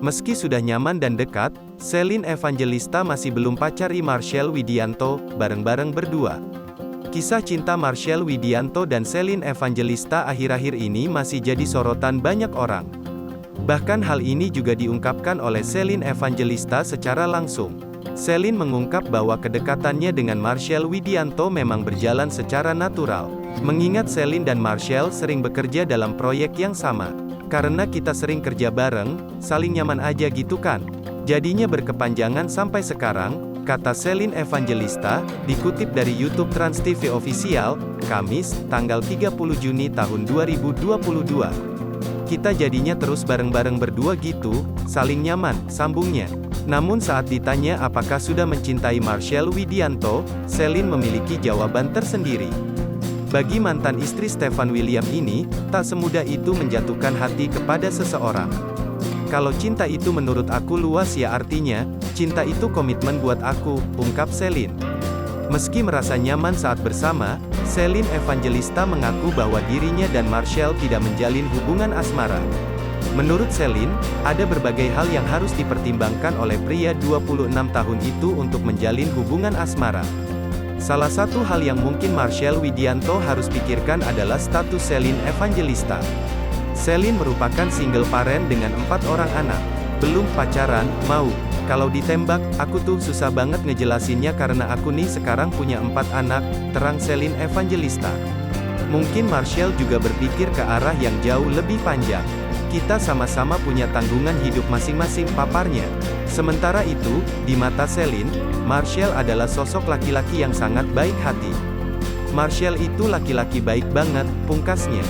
Meski sudah nyaman dan dekat, Celine Evangelista masih belum pacari Marcel Widianto, bareng-bareng berdua. Kisah cinta Marcel Widianto dan Celine Evangelista akhir-akhir ini masih jadi sorotan banyak orang. Bahkan hal ini juga diungkapkan oleh Celine Evangelista secara langsung. Celine mengungkap bahwa kedekatannya dengan Marcel Widianto memang berjalan secara natural. Mengingat Celine dan Marcel sering bekerja dalam proyek yang sama. Karena kita sering kerja bareng, saling nyaman aja gitu kan. Jadinya berkepanjangan sampai sekarang, kata Celine Evangelista, dikutip dari YouTube Trans TV Official, Kamis, tanggal 30 Juni tahun 2022. Kita jadinya terus bareng-bareng berdua gitu, saling nyaman, sambungnya. Namun saat ditanya apakah sudah mencintai Marcel Widianto, Celine memiliki jawaban tersendiri. Bagi mantan istri Stefan William ini, tak semudah itu menjatuhkan hati kepada seseorang. Kalau cinta itu menurut aku luas ya artinya, cinta itu komitmen buat aku, ungkap Celine. Meski merasa nyaman saat bersama, Celine Evangelista mengaku bahwa dirinya dan Marcel tidak menjalin hubungan asmara. Menurut Celine, ada berbagai hal yang harus dipertimbangkan oleh pria 26 tahun itu untuk menjalin hubungan asmara. Salah satu hal yang mungkin Marcel Widianto harus pikirkan adalah status Celine Evangelista. Celine merupakan single parent dengan 4 orang anak. Belum pacaran, mau. Kalau ditembak, aku tuh susah banget ngejelasinnya karena aku nih sekarang punya 4 anak, terang Celine Evangelista. Mungkin Marcel juga berpikir ke arah yang jauh lebih panjang. Kita sama-sama punya tanggungan hidup masing-masing, paparnya. Sementara itu, di mata Celine, Marcel adalah sosok laki-laki yang sangat baik hati. Marcel itu laki-laki baik banget, pungkasnya.